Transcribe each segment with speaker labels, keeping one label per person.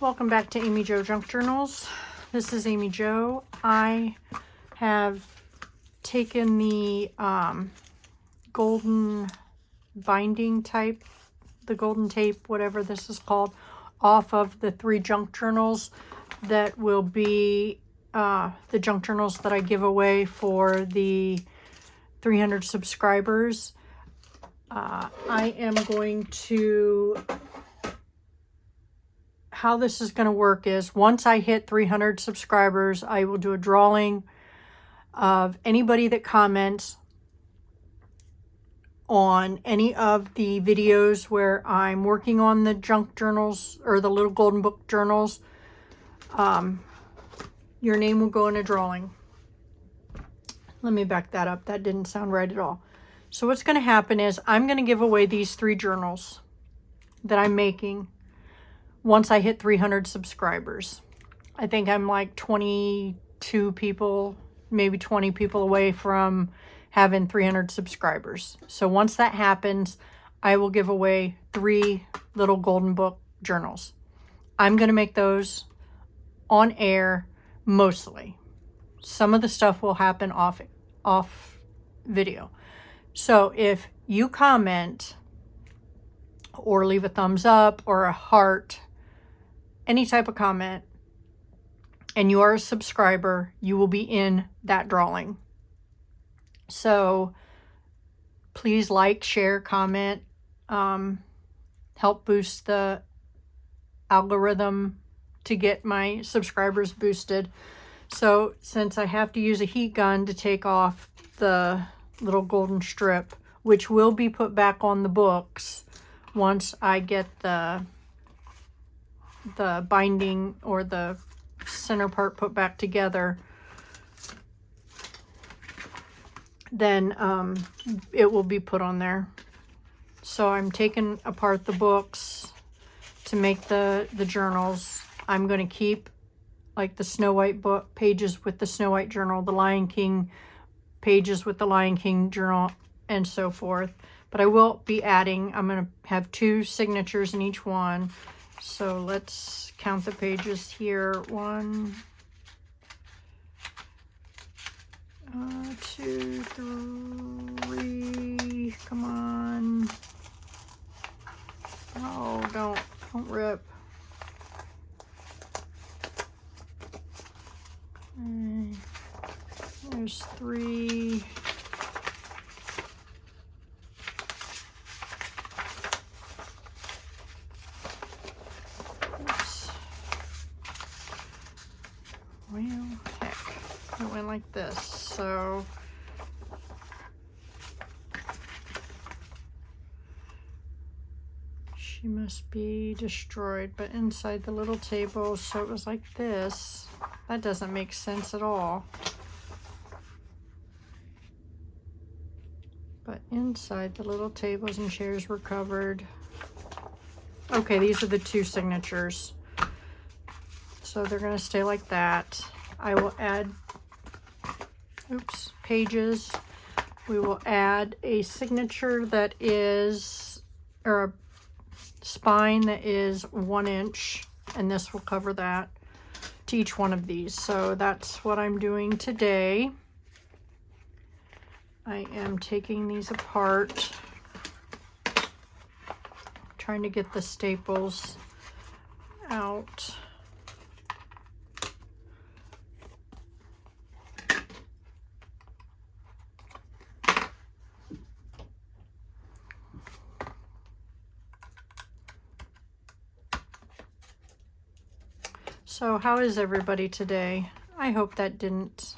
Speaker 1: Welcome back to Amy Jo Junk Journals. This is Amy Jo. I have taken the golden binding type, the golden tape, whatever this is called, off of the 3 junk journals that will be the junk journals that I give away for the 300 subscribers. I am going to... How this is going to work is once I hit 300 subscribers, I will do a drawing of anybody that comments on any of the videos where I'm working on the junk journals or the little golden book journals. Your name will go in a drawing. Let me back that up. That didn't sound right at all. So what's going to happen is I'm going to give away these 3 journals that I'm making once I hit 300 subscribers. I think I'm like 22 people, maybe 20 people away from having 300 subscribers. So once that happens, I will give away 3 little golden book journals. I'm going to make those on air mostly. Some of the stuff will happen off video. So if you comment or leave a thumbs up or a heart, any type of comment, and you are a subscriber, you will be in that drawing. So please like, share, comment, help boost the algorithm to get my subscribers boosted. So since I have to use a heat gun to take off the little golden strip, which will be put back on the books once I get the binding or the center part put back together, then it will be put on there. So I'm taking apart the books to make the journals. I'm going to keep like the Snow White book pages with the Snow White journal, the Lion King pages with the Lion King journal, and so forth. But I will be adding, I'm going to have 2 signatures in each one. So let's count the pages here. 1, 2, 3. Come on. Oh, don't rip. Okay. There's 3. Well, heck, it went like this, so she must be destroyed, but inside the little table, so it was like this. That doesn't make sense at all. But inside the little tables and chairs were covered. Okay, these are the 2 signatures. So they're going to stay like that. I will add, pages. We will add a signature that is, or a spine that is 1 inch, and this will cover that to each one of these. So that's what I'm doing today. I am taking these apart, trying to get the staples out. So how is everybody today? I hope that didn't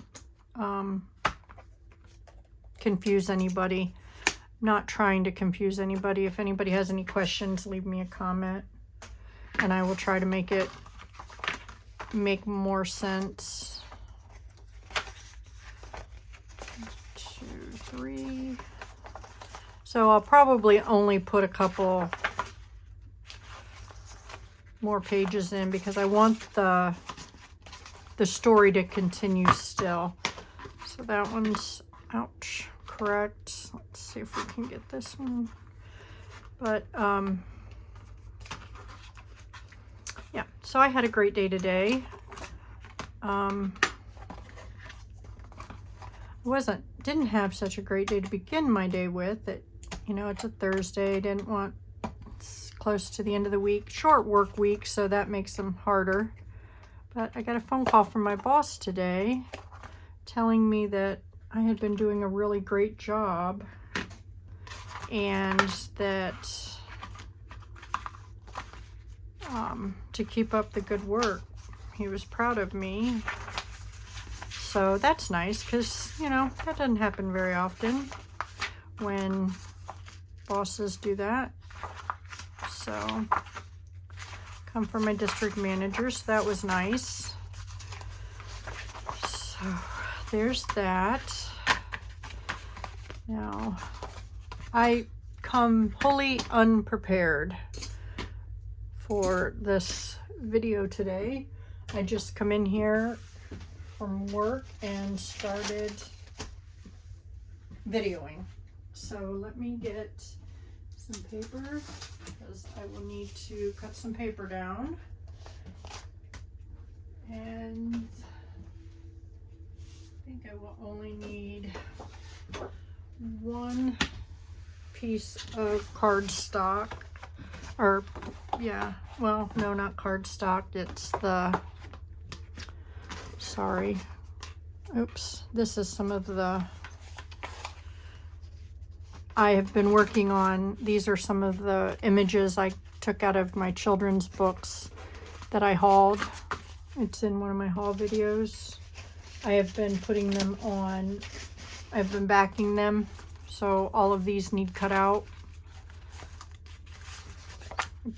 Speaker 1: confuse anybody. I'm not trying to confuse anybody. If anybody has any questions, leave me a comment and I will try to make it make more sense. 2, 3. So I'll probably only put a couple more pages in because I want the story to continue still. So that one's, ouch, correct. Let's see if we can get this one. But yeah, so I had a great day today. Didn't have such a great day to begin my day with. You know, it's a Thursday. It's close to the end of the week, short work week, so that makes them harder. But I got a phone call from my boss today telling me that I had been doing a really great job and that to keep up the good work. He was proud of me. So that's nice because, you know, that doesn't happen very often when bosses do that. So come from my district manager, so that was nice. So there's that. Now, I come wholly unprepared for this video today. I just come in here from work and started videoing. So let me get some paper because I will need to cut some paper down. And I think I will only need one piece of cardstock. Or, yeah, well, no, not cardstock. It's the, sorry. Oops, this is some of the, I have been working on, these are some of the images I took out of my children's books that I hauled. It's in one of my haul videos. I have been putting them on, I've been backing them, so all of these need cut out.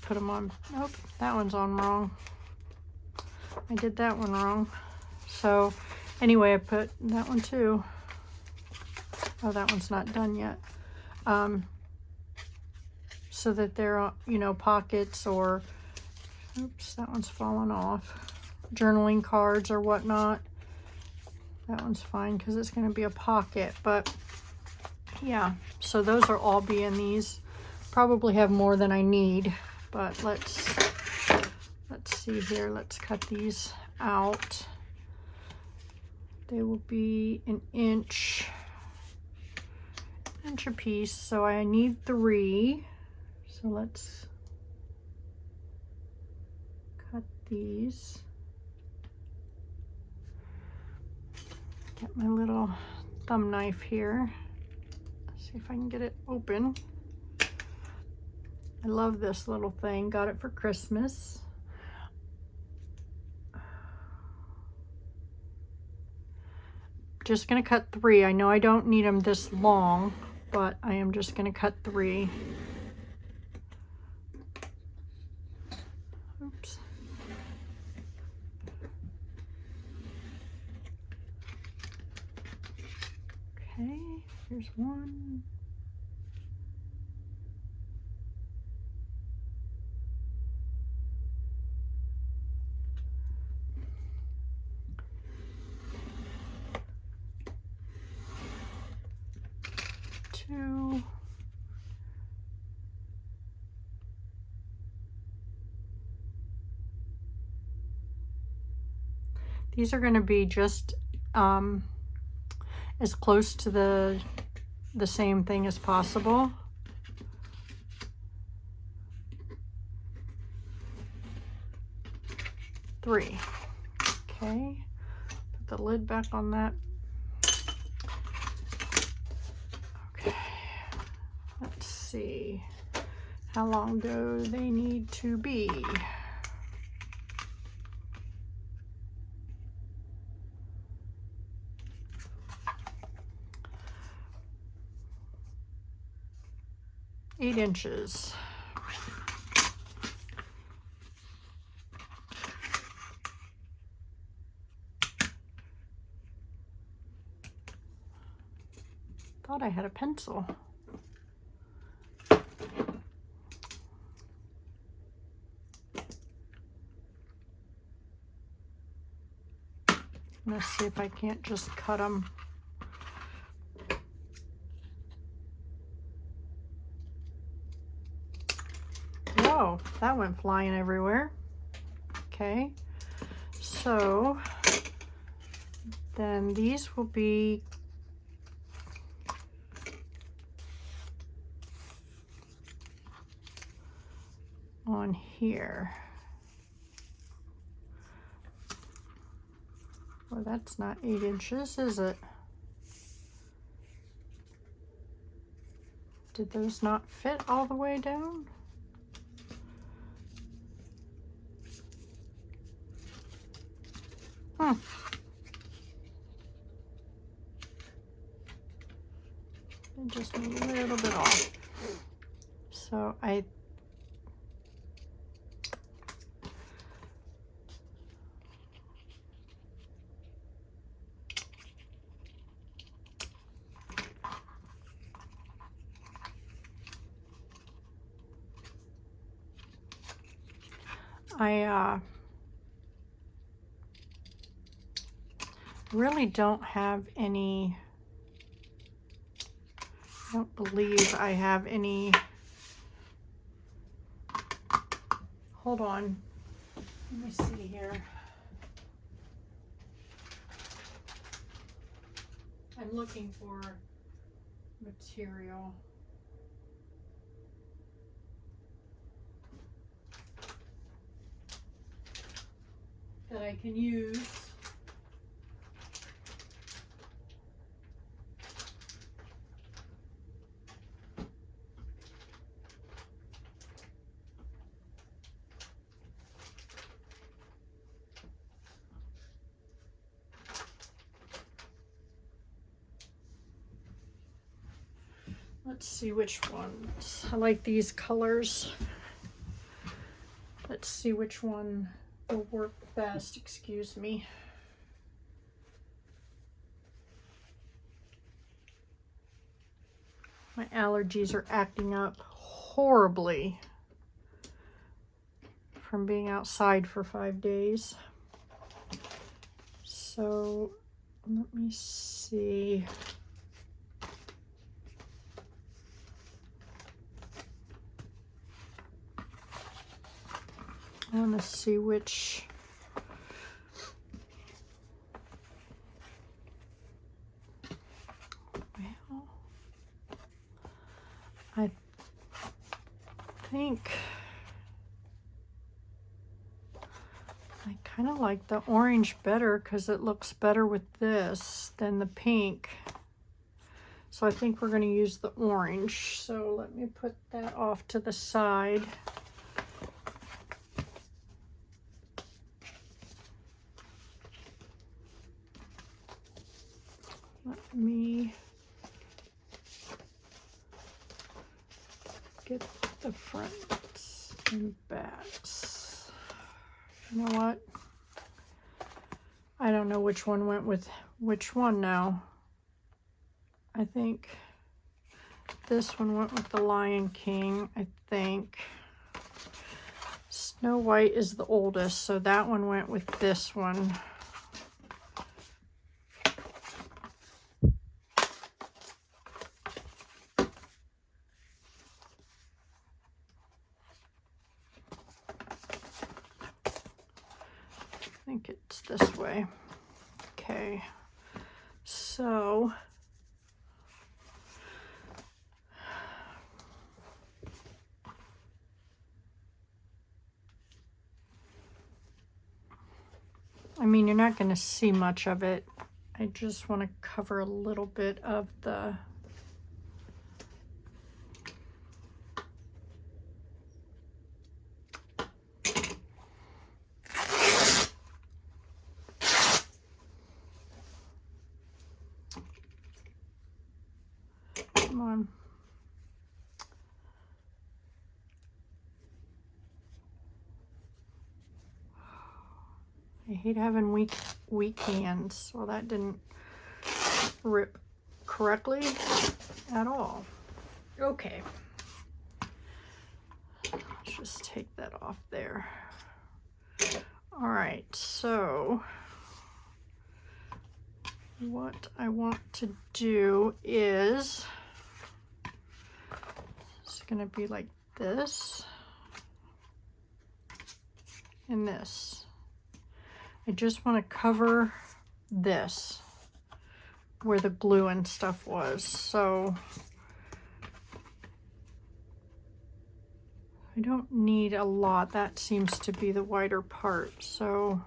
Speaker 1: Put them on, oh, that one's on wrong. I did that one wrong. So anyway, I put that one too. Oh, that one's not done yet. So that there are, you know, pockets or, oops, that one's fallen off. Journaling cards or whatnot. That one's fine because it's going to be a pocket, but yeah, so those are all be in these. Probably have more than I need, but let's see here. Let's cut these out. They will be an inch a piece, so I need 3. So let's cut these. Get my little thumb knife here. Let's see if I can get it open. I love this little thing. Got it for Christmas. Just gonna cut 3. I know I don't need them this long, but I am just gonna cut 3. Oops. Okay, here's one. Two. These are going to be just as close to the same thing as possible. Three. Okay. Put the lid back on that. Okay. Let's see. How long do they need to be? Eight inches. Thought I had a pencil. Let's see if I can't just cut them. Whoa, that went flying everywhere. Okay, so then these will be on here. Well, that's not 8 inches, is it? Did those not fit all the way down? I just need a little bit off. So I really don't have any, I don't believe I have any, hold on, let me see here. I'm looking for material. That I can use. Let's see which ones. I like these colors. Let's see which one will work best. Excuse me. My allergies are acting up horribly from being outside for 5 days. So let me see. I want to see which. Well, I think I kind of like the orange better because it looks better with this than the pink. So I think we're going to use the orange. So let me put that off to the side. Let me get the fronts and backs. You know what? I don't know which one went with which one now. I think this one went with the Lion King, I think. Snow White is the oldest, so that one went with this one. I think it's this way. Okay, so I mean, you're not going to see much of it. I just want to cover a little bit of the come on. I hate having weak hands. Well, that didn't rip correctly at all. Okay. Let's just take that off there. All right, so what I want to do is it's going to be like this and this. I just want to cover this where the glue and stuff was. So I don't need a lot. That seems to be the wider part. So,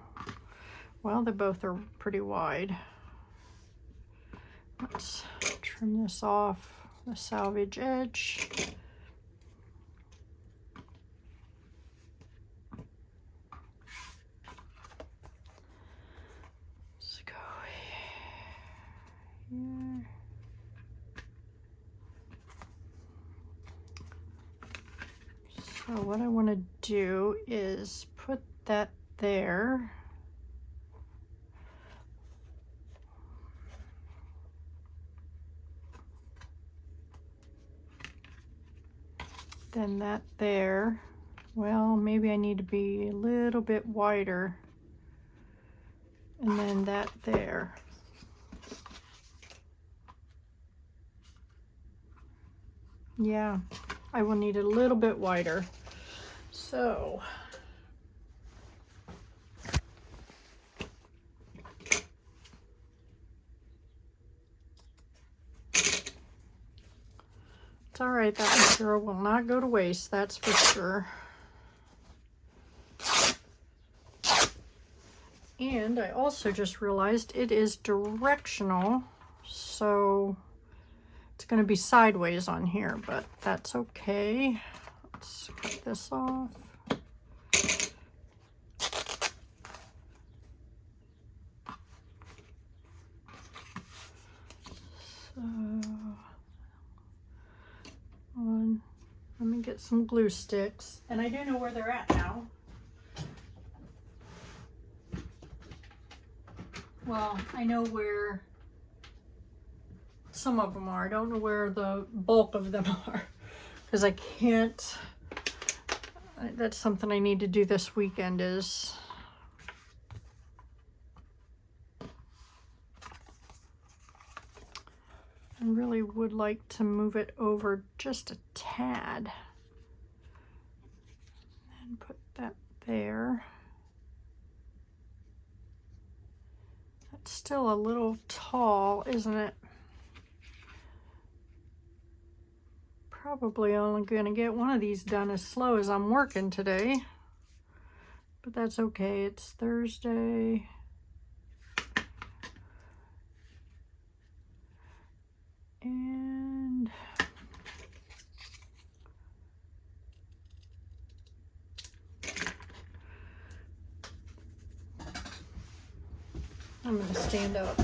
Speaker 1: well, they both are pretty wide. Let's trim this off the salvage edge. Let's go here. So what I want to do is put that there. Then that there. Well, maybe I need to be a little bit wider. And then that there. Yeah, I will need it a little bit wider. So it's all right, that material will not go to waste, that's for sure. And I also just realized it is directional, so it's going to be sideways on here, but that's okay. Let's cut this off. So, let me get some glue sticks, and I do know where they're at now. Well, I know where some of them are. I don't know where the bulk of them are because I can't. That's something I need to do this weekend is I really would like to move it over just a tad and put that there. That's still a little tall, isn't it? Probably only gonna get one of these done as slow as I'm working today, but that's okay. It's Thursday. And I'm gonna stand up.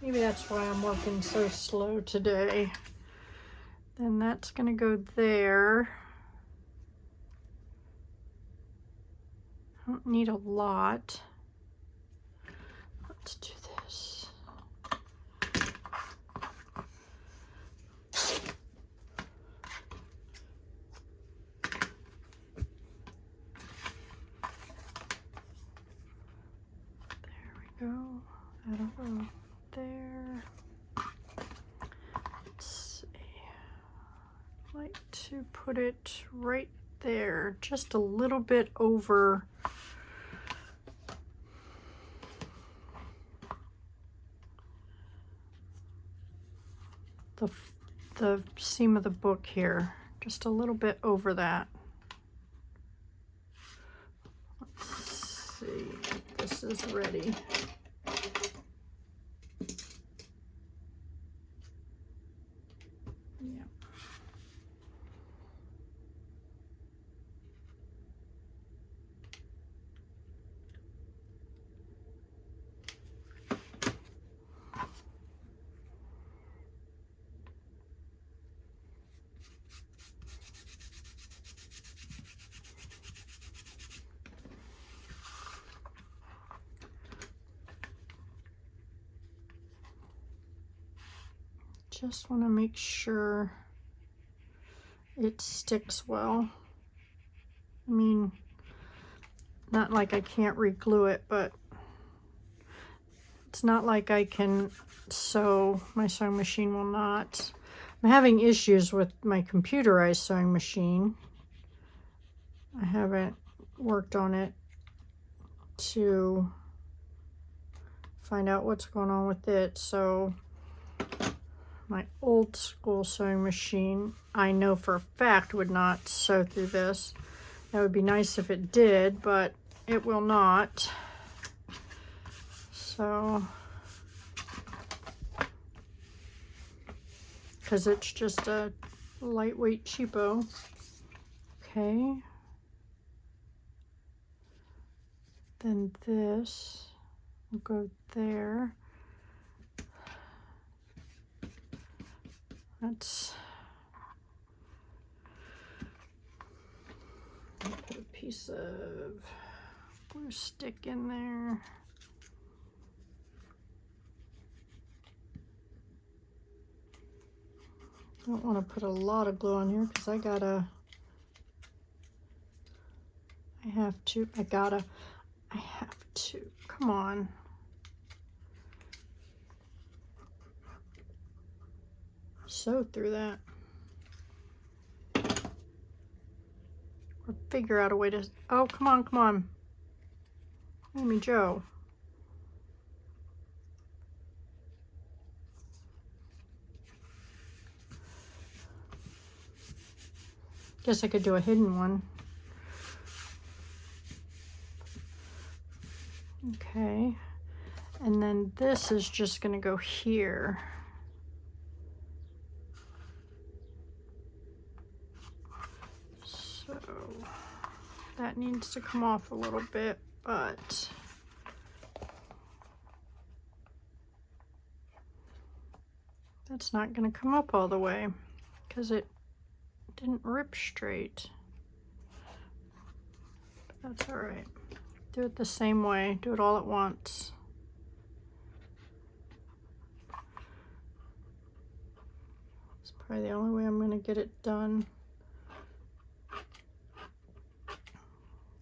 Speaker 1: Maybe that's why I'm working so slow today. Then that's gonna go there. I don't need a lot. Let's do this. There we go. That'll go there. Let's see. I like to put it right there, just a little bit over the seam of the book here, just a little bit over that. Let's see if this is ready. Yeah. Just want to make sure it sticks well. I mean, not like I can't re-glue it, but it's not like I can sew. My sewing machine will not. I'm having issues with my computerized sewing machine. I haven't worked on it to find out what's going on with it. So my old school sewing machine, I know for a fact, would not sew through this. That would be nice if it did, but it will not. So, because it's just a lightweight cheapo. Okay. Then this will go there. That's, I'll put a piece of glue stick in there. I don't want to put a lot of glue on here because I have to, come on. Sew through that. Or figure out a way to, oh, come on, come on. Amy Jo. Guess I could do a hidden one. Okay. And then this is just going to go here. So that needs to come off a little bit, but that's not going to come up all the way because it didn't rip straight. But that's all right. Do it the same way. Do it all at once. It's probably the only way I'm going to get it done.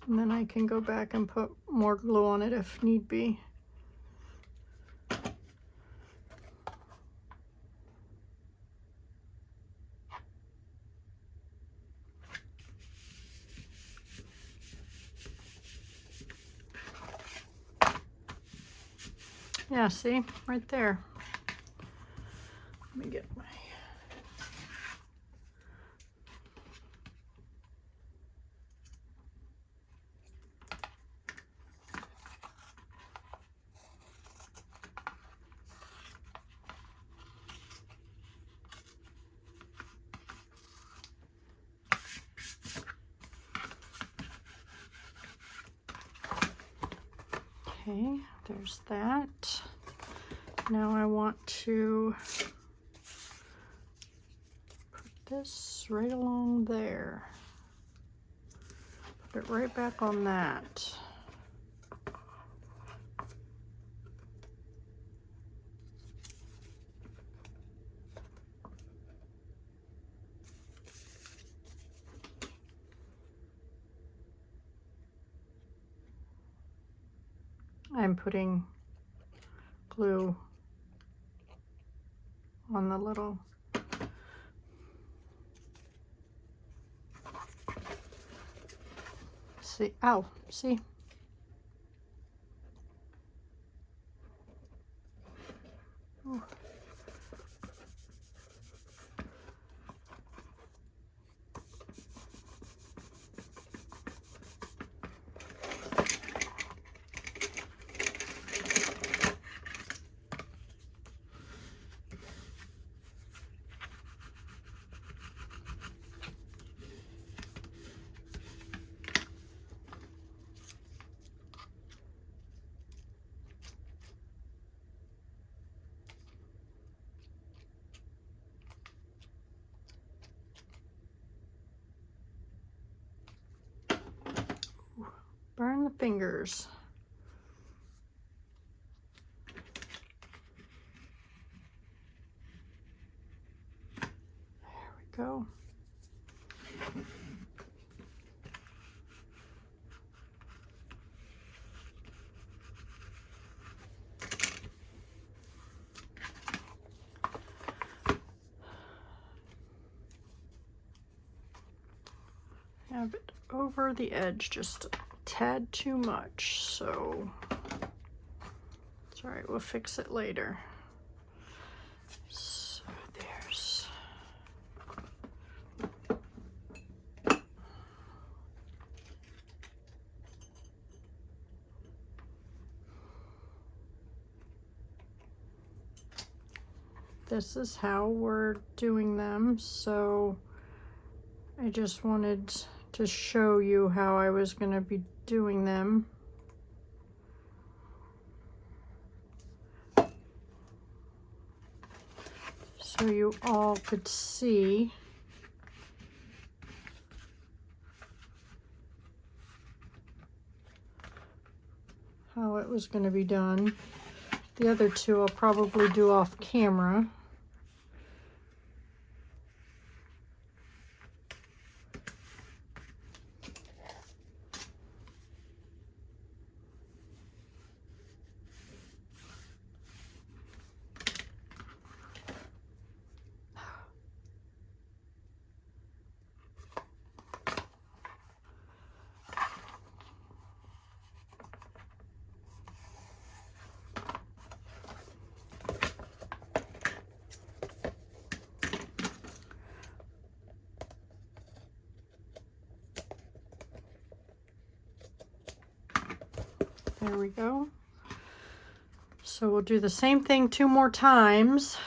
Speaker 1: And then I can go back and put more glue on it if need be. Yeah, see, right there. Let me get my, okay, there's that. Now I want to put this right along there. Put it right back on that. I'm putting glue on the little see, ow, see? Ooh. Burn the fingers. There we go. Have it over the edge just a tad too much, so It's all right, we'll fix it later. So there's... This is how we're doing them, so I just wanted to show you how I was going to be doing them. So you all could see how it was going to be done. The other two I'll probably do off camera. There we go. So we'll do the same thing 2 more times.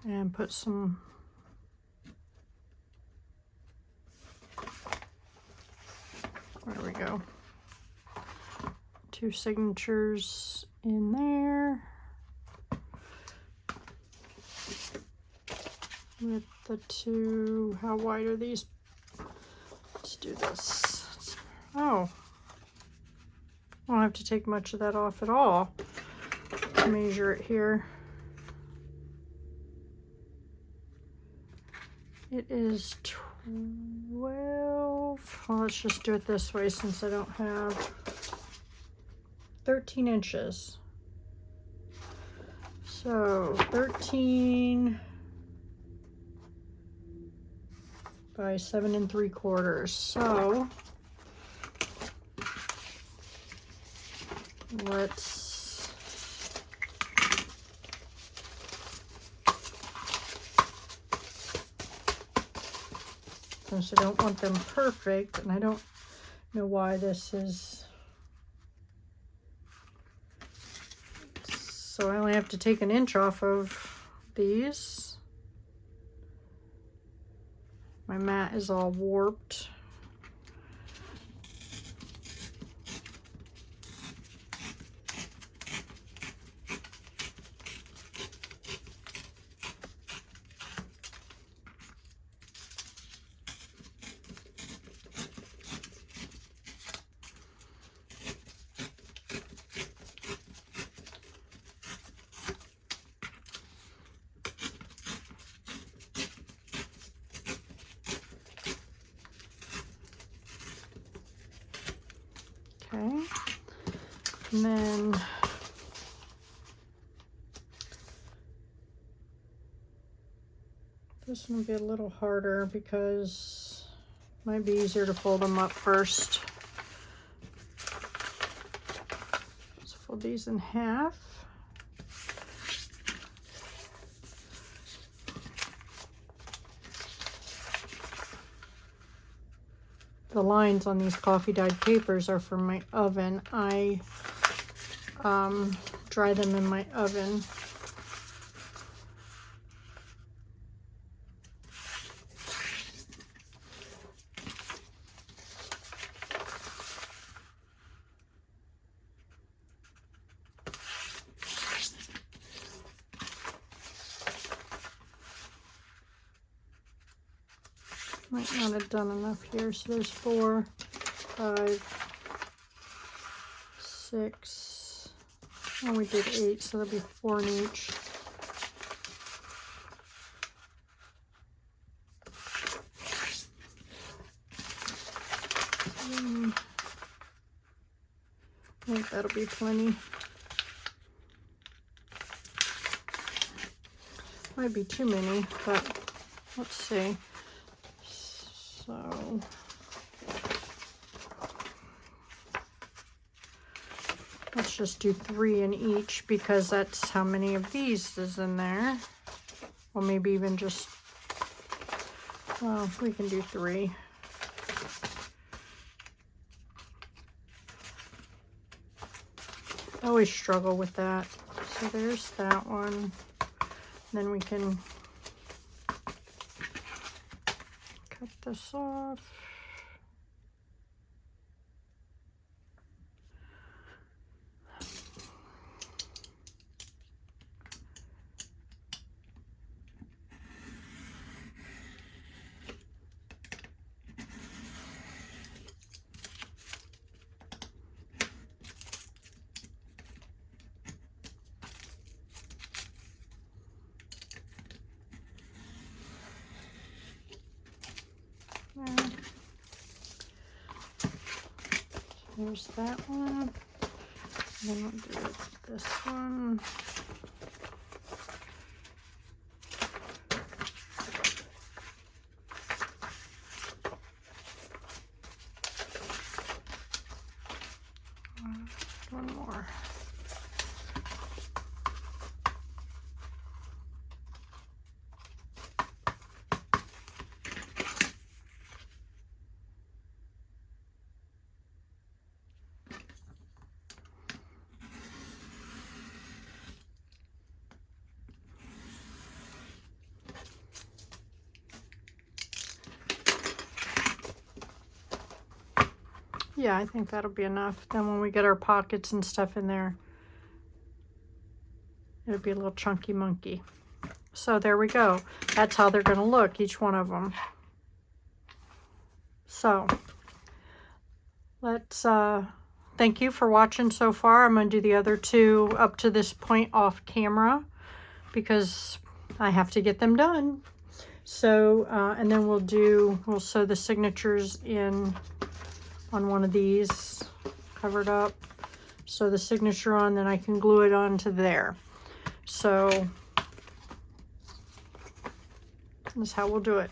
Speaker 1: And put some there we go. 2 signatures in there. With the 2, how wide are these? Let's do this. Oh, I don't have to take much of that off at all. Measure it here. It is 12. Well, let's just do it this way since I don't have 13 inches. So 13 by 7 3/4. So let's since I don't want them perfect, and I don't know why this is, so I only have to take an inch off of these. My mat is all warped. Okay, and then this one will be a little harder because it might be easier to fold them up first. Let's fold these in half. The lines on these coffee dyed papers are from my oven. I dry them in my oven. Might not have done enough here, so there's 4, 5, 6, and we did 8, so there'll be 4 in each. I think that'll be plenty. Might be too many, but let's see. So Let's just do 3 in each because that's how many of these is in there. Well, maybe even just, well, we can do 3. I always struggle with that. So there's that one. Then we can cut this off. There's that one. Then we'll do this one. One more. Yeah, I think that'll be enough. Then when we get our pockets and stuff in there, it'll be a little chunky monkey. So there we go. That's how they're going to look, each one of them. So let's thank you for watching so far. I'm going to do the other 2 up to this point off camera because I have to get them done. So and then we'll sew the signatures in on one of these, covered up, sew the signature on, then I can glue it onto there. So that's how we'll do it.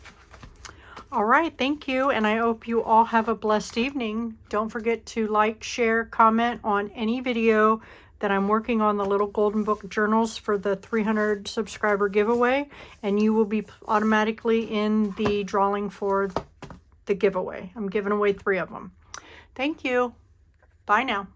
Speaker 1: All right, thank you, and I hope you all have a blessed evening. Don't forget to like, share, comment on any video that I'm working on, the little golden book journals for the 300 subscriber giveaway, and you will be automatically in the drawing for the giveaway. I'm giving away 3 of them. Thank you. Bye now.